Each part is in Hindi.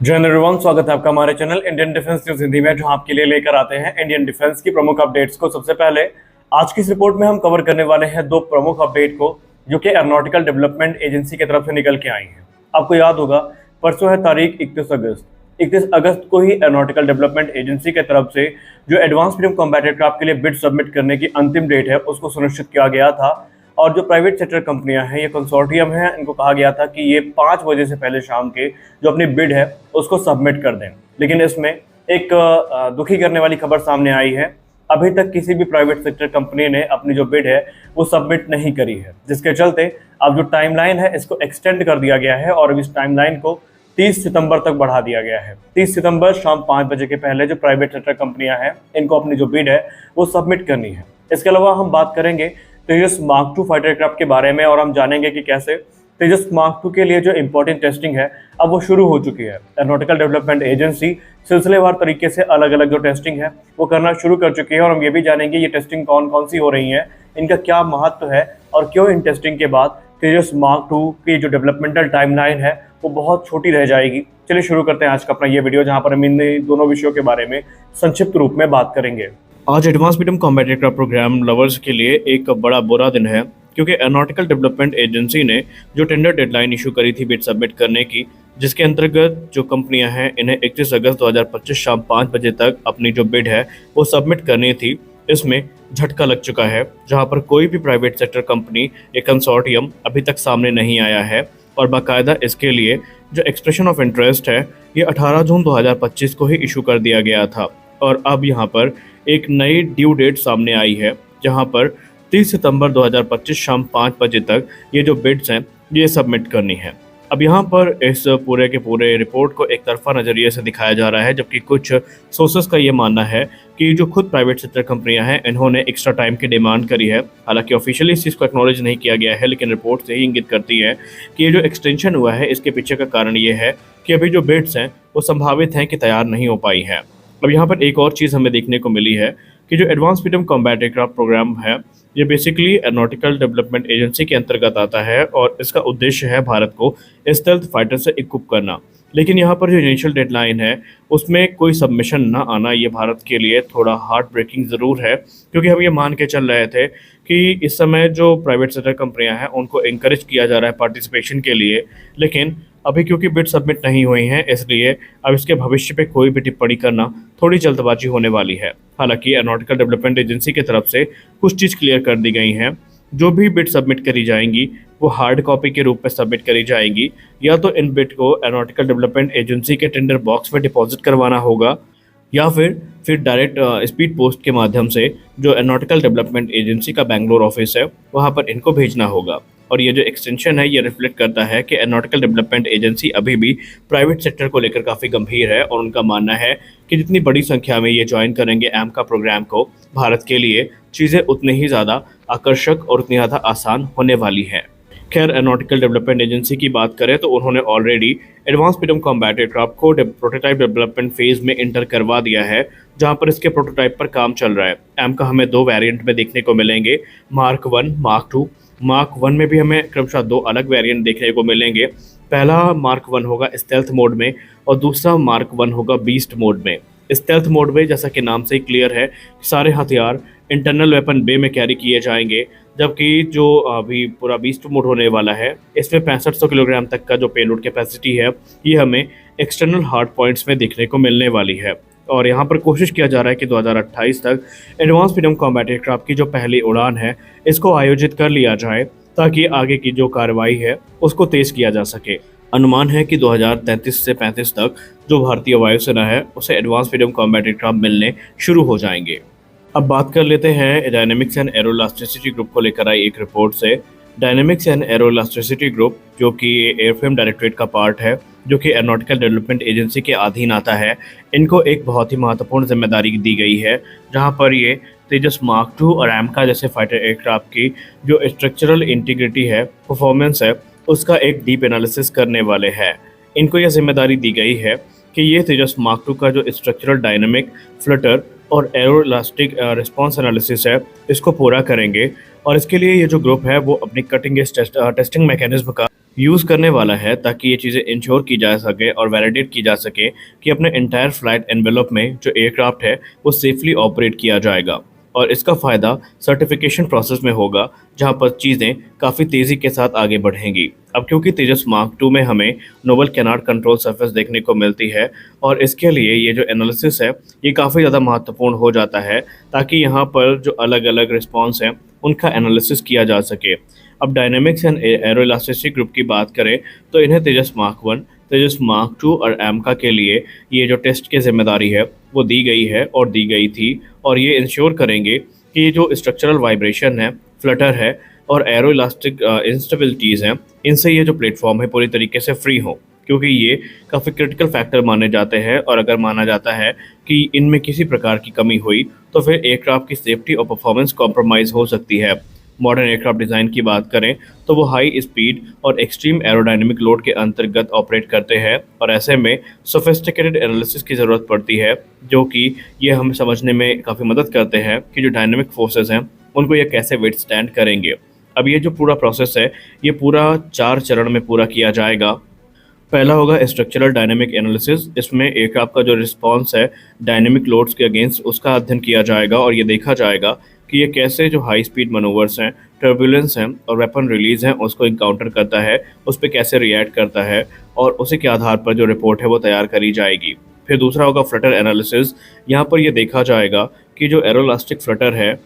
जय एवरीवन, स्वागत है आपका हमारे channel Indian defence news Hindi में, जहां आपके लिए लेकर आते हैं इंडियन डिफेंस की प्रमुख अपडेट्स को। सबसे पहले आज की इस रिपोर्ट में हम कवर करने वाले हैं दो प्रमुख अपडेट को, जो कि एरोनॉटिकल डेवलपमेंट एजेंसी की तरफ से निकल के आई हैं। आपको याद होगा, परसों है तारीख 31 अगस्त को ही एरोनॉटिकल डेवलपमेंट एजेंसी की तरफ से जो एडवांस मीडियम कॉम्बैट एयरक्राफ्ट के लिए बिड सबमिट करने की अंतिम डेट है उसको सुनिश्चित किया गया था। और जो प्राइवेट सेक्टर कंपनियां हैं, ये कंसोर्टियम है, इनको कहा गया था कि ये 5 बजे से पहले शाम के जो अपनी बिड है उसको सबमिट कर दें। लेकिन इसमें एक दुखी करने वाली खबर सामने आई है। अभी तक किसी भी प्राइवेट सेक्टर कंपनी ने अपनी जो बिड है वो सबमिट नहीं करी है, जिसके चलते अब जो टाइमलाइन है इसको एक्सटेंड कर दिया गया है और अब इस टाइमलाइन को 30 सितंबर तक बढ़ा दिया गया है। 30 सितंबर शाम 5 बजे के पहले जो प्राइवेट सेक्टर कंपनियां हैं, इनको अपनी जो बिड है वो सबमिट करनी है। इसके अलावा हम बात करेंगे तेजस मार्क 2 फाइटर एयरक्राफ्ट के बारे में, और हम जानेंगे कि कैसे तेजस मार्क 2 के लिए जो इंपॉर्टेंट टेस्टिंग है अब वो शुरू हो चुकी है। एरोनॉटिकल डेवलपमेंट एजेंसी सिलसिलेवार तरीके से अलग अलग जो टेस्टिंग है वो करना शुरू कर चुकी है, और हम ये भी जानेंगे ये टेस्टिंग कौन कौन सी हो रही है, इनका क्या महत्व है और क्यों इन टेस्टिंग के बाद तेजस मार्क 2 की जो डेवलपमेंटल टाइमलाइन है वो बहुत छोटी रह जाएगी। चलिए शुरू करते हैं आज का अपना ये वीडियो, जहाँ पर हम इन दोनों विषयों के बारे में संक्षिप्त रूप में बात करेंगे। आज advance medium combat aircraft programme lovers के लिए एक बड़ा बुरा दिन है, क्योंकि एरोनॉटिकल डेवलपमेंट एजेंसी ने जो टेंडर डेडलाइन इशू करी थी बिड सबमिट करने की, जिसके अंतर्गत जो कंपनियां हैं इन्हें 31 अगस्त 2025 शाम 5 बजे तक अपनी जो बिड है वो सबमिट करनी थी, इसमें झटका लग चुका है। जहां पर कोई भी प्राइवेट सेक्टर कंपनी या कंसोर्टियम अभी तक सामने नहीं आया है, और बाकायदा इसके लिए जो एक्सप्रेशन ऑफ इंटरेस्ट है ये 18 जून 2025 को ही इशू कर दिया गया था। और अब यहाँ पर एक नई ड्यू डेट सामने आई है, जहां पर 30 सितंबर 2025 शाम 5 बजे तक ये जो बिड्स हैं ये सबमिट करनी है। अब यहाँ पर इस पूरे के पूरे रिपोर्ट को एक तरफा नज़रिए से दिखाया जा रहा है, जबकि कुछ सोर्सेस का ये मानना है कि जो खुद प्राइवेट सेक्टर कंपनियां हैं इन्होंने एक्स्ट्रा टाइम की डिमांड करी है। हालांकि ऑफिशियली इस चीज़ को एक्नॉलेज नहीं किया गया है, लेकिन रिपोर्ट से ही इंगित करती है कि ये जो एक्सटेंशन हुआ है इसके पीछे का कारण ये है कि अभी जो बिड्स हैं वो संभावित हैं कि तैयार नहीं हो पाई हैं। अब यहाँ पर एक और चीज़ हमें देखने को मिली है कि जो advance medium combat aircraft programme है ये बेसिकली एरोनॉटिकल डेवलपमेंट एजेंसी के अंतर्गत आता है, और इसका उद्देश्य है भारत को स्टेल्थ फाइटर से इक्विप करना। लेकिन यहाँ पर जो इनिशियल डेडलाइन है उसमें कोई सबमिशन ना आना ये भारत के लिए थोड़ा हार्ट ब्रेकिंग ज़रूर है, क्योंकि हम ये मान के चल रहे थे कि इस समय जो प्राइवेट सेक्टर कंपनियां हैं उनको इंकरेज किया जा रहा है पार्टिसिपेशन के लिए। लेकिन अभी क्योंकि बिड सबमिट नहीं हुई हैं, इसलिए अब इसके भविष्य पे कोई भी टिप्पणी करना थोड़ी जल्दबाजी होने वाली है। हालांकि एरोनॉटिकल डेवलपमेंट एजेंसी की तरफ से कुछ चीज़ क्लियर कर दी गई हैं। जो भी बिड सबमिट करी जाएंगी वो हार्ड कॉपी के रूप में सबमिट करी जाएंगी, या तो इन बिड को एरोनॉटिकल डेवलपमेंट एजेंसी के टेंडर बॉक्स में डिपॉजिट करवाना होगा, या फिर डायरेक्ट स्पीड पोस्ट के माध्यम से जो एरोनॉटिकल डेवलपमेंट एजेंसी का बेंगलोर ऑफिस है वहाँ पर इनको भेजना होगा। और ये जो एक्सटेंशन है ये रिफ्लेक्ट करता है कि एरोनॉटिकल डेवलपमेंट एजेंसी अभी भी प्राइवेट सेक्टर को लेकर काफ़ी गंभीर है, और उनका मानना है कि जितनी बड़ी संख्या में ये ज्वाइन करेंगे एमका प्रोग्राम को, भारत के लिए चीज़ें उतनी ही ज़्यादा आकर्षक और उतनी ज़्यादा आसान होने वाली हैं। खैर, एरोनॉटिकल डेवलपमेंट एजेंसी की बात करें तो उन्होंने already advance medium combat aircraft को प्रोटोटाइप डेवलपमेंट फेज में इंटर करवा दिया है, जहां पर इसके प्रोटोटाइप पर काम चल रहा है। एम का हमें 2 वेरिएंट में देखने को मिलेंगे, मार्क 1, मार्क 2। मार्क 1 में भी हमें क्रमशः 2 अलग वेरिएंट देखने को मिलेंगे। पहला मार्क 1 होगा स्टेल्थ मोड में, और दूसरा मार्क 1 होगा बीस्ट मोड में। स्टेल्थ मोड में जैसा कि नाम से ही क्लियर है, सारे हथियार इंटरनल वेपन बे में कैरी किए जाएंगे, जबकि जो अभी पूरा बीस्ट मोड होने वाला है इसमें 6500 किलोग्राम तक का जो पेलोड कैपेसिटी है ये हमें एक्सटर्नल हार्ड पॉइंट्स में देखने को मिलने वाली है। और यहाँ पर कोशिश किया जा रहा है कि 2028 तक एडवांस मीडियम कॉम्बैट एयरक्राफ्ट की जो पहली उड़ान है इसको आयोजित कर लिया जाए, ताकि आगे की जो कार्रवाई है उसको तेज किया जा सके। अनुमान है कि 2033 से 35 तक जो भारतीय वायुसेना है उसे एडवांस मीडियम कॉम्बैट एयरक्राफ्ट मिलने शुरू हो जाएंगे। अब बात कर लेते हैं डायनेमिक्स एंड एरोइलास्टिसिटी ग्रुप को लेकर आई एक रिपोर्ट से। डायनेमिक्स एंड एरोइलास्टिसिटी ग्रुप, जो कि एयरफ्रेम डायरेक्टरेट का पार्ट है, जो कि एरोनॉटिकल डेवलपमेंट एजेंसी के अधीन आता है, इनको एक बहुत ही महत्वपूर्ण जिम्मेदारी दी गई है, जहां पर ये तेजस मार्क 2 और एमका जैसे फाइटर एयरक्राफ्ट की जो स्ट्रक्चरल इंटीग्रिटी है, परफॉर्मेंस है, उसका एक डीप एनालिसिस करने वाले हैं। इनको यह जिम्मेदारी दी गई है कि ये तेजस मार्क 2 का जो स्ट्रक्चरल डायनामिक, फ्लटर और एरोइलास्टिक रिस्पॉन्स एनालिसिस है इसको पूरा करेंगे। और इसके लिए ये जो ग्रुप है वो अपनी कटिंग एज टेस्टिंग मैकेनिज्म का यूज़ करने वाला है ताकि ये चीज़ें इंश्योर की जा सके और वैलिडेट की जा सके कि अपने एंटायर फ्लाइट एनवेलप में जो एयरक्राफ्ट है वो सेफली ऑपरेट किया जाएगा। और इसका फ़ायदा सर्टिफिकेशन प्रोसेस में होगा, जहाँ पर चीज़ें काफ़ी तेज़ी के साथ आगे बढ़ेंगी। अब क्योंकि तेजस मार्क 2 में हमें नोबल कैनार्ड कंट्रोल सरफेस देखने को मिलती है और इसके लिए ये जो एनालिसिस है ये काफ़ी ज़्यादा महत्वपूर्ण हो जाता है, ताकि यहाँ पर जो अलग अलग रिस्पॉन्स हैं उनका एनालिसिस किया जा सके। अब dynamics and arrow elasticity group की बात करें तो इन्हें तेजस मार्क 1, तेजस मार्क 2 और एमका के लिए ये जो टेस्ट की जिम्मेदारी है वो दी गई है और दी गई थी, और ये इंश्योर करेंगे कि ये जो स्ट्रक्चरल वाइब्रेशन है, फ्लटर है और एरो इलास्टिक इंस्टेबिलिटीज़ हैं, इनसे ये जो प्लेटफॉर्म है पूरी तरीके से फ्री हो, क्योंकि ये काफ़ी क्रिटिकल फैक्टर माने जाते हैं। और अगर माना जाता है कि इनमें किसी प्रकार की कमी हुई तो फिर एयरक्राफ्ट की सेफ्टी और परफॉर्मेंस कॉम्प्रोमाइज़ हो सकती है। मॉडर्न एयरक्राफ्ट डिज़ाइन की बात करें तो वो हाई स्पीड और एक्सट्रीम एरोडायनेमिक लोड के अंतर्गत ऑपरेट करते हैं, और ऐसे में सोफिस्टिकेटेड एनालिसिस की ज़रूरत पड़ती है, जो कि ये हमें समझने में काफ़ी मदद करते हैं कि जो डायनेमिक फोर्सेस हैं उनको ये कैसे विथस्टैंड करेंगे। अब ये जो पूरा प्रोसेस है ये पूरा 4 चरण में पूरा किया जाएगा। पहला होगा स्ट्रक्चरल डायनेमिक एनालिसिस। इसमें एयरक्राफ्ट का जो रिस्पॉन्स है डायनेमिक लोड्स के अगेंस्ट उसका अध्ययन किया जाएगा और ये देखा जाएगा कि ये कैसे जो हाई स्पीड मनोवर्स हैं, टर्बुलेंस हैं और वेपन रिलीज हैं उसको इनकाउंटर करता है, उस पर कैसे रिएक्ट करता है, और उसी के आधार पर जो रिपोर्ट है वो तैयार करी जाएगी। फिर दूसरा होगा फ्लटर एनालिसिस। यहाँ पर ये देखा जाएगा कि जो एरोलास्टिक फ्लटर है,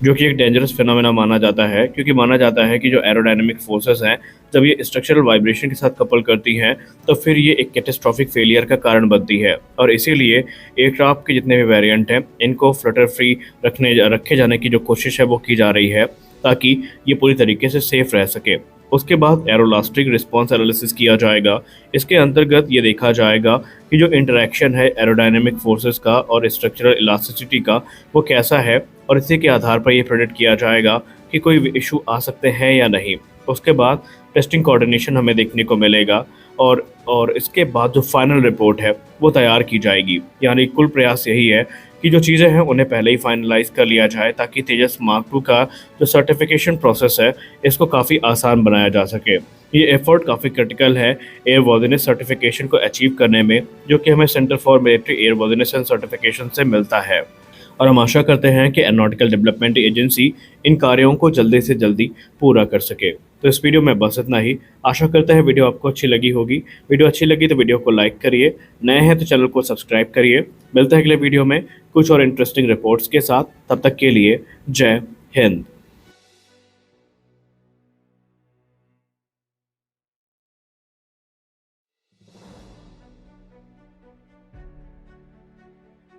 जो कि एक डेंजरस फिनोमेना माना जाता है, क्योंकि माना जाता है कि जो एरोडायनेमिक फोर्सेस हैं जब ये स्ट्रक्चरल वाइब्रेशन के साथ कपल करती हैं तो फिर ये एक कैटेस्ट्रॉफिक फेलियर का कारण बनती है, और इसीलिए एयरक्राफ्ट के जितने भी वेरिएंट हैं इनको फ्लटर फ्री रखे जाने की जो कोशिश है वो की जा रही है, ताकि ये पूरी तरीके से सेफ रह सके। उसके बाद एरोलास्टिक रिस्पॉन्स एनालिसिस किया जाएगा। इसके अंतर्गत ये देखा जाएगा कि जो इंटरेक्शन है एरोडायनेमिक फोर्सेस का और स्ट्रक्चरल इलास्टिसिटी का वो कैसा है, और इसी के आधार पर ये प्रेडिक्ट किया जाएगा कि कोई इशू आ सकते हैं या नहीं। उसके बाद टेस्टिंग कोऑर्डिनेशन हमें देखने को मिलेगा, और इसके बाद जो फाइनल रिपोर्ट है वो तैयार की जाएगी। यानी कुल प्रयास यही है कि जो चीज़ें हैं उन्हें पहले ही फाइनलाइज कर लिया जाए, ताकि तेजस मार्क 2 का जो सर्टिफिकेशन प्रोसेस है इसको काफ़ी आसान बनाया जा सके। ये एफर्ट काफ़ी क्रिटिकल है एयरवर्दीनेस सर्टिफिकेशन को अचीव करने में, जो कि हमें centre for military airworthiness and certification से मिलता है। और हम आशा करते हैं कि एरोनॉटिकल डेवलपमेंट एजेंसी इन कार्यों को जल्दी से जल्दी पूरा कर सके। तो इस वीडियो में बस इतना ही। आशा करते हैं वीडियो आपको अच्छी लगी होगी। वीडियो अच्छी लगी तो वीडियो को लाइक करिए, नए हैं तो चैनल को सब्सक्राइब करिए। मिलते हैं अगले वीडियो में कुछ और इंटरेस्टिंग रिपोर्ट्स के साथ। तब तक के लिए जय हिंद।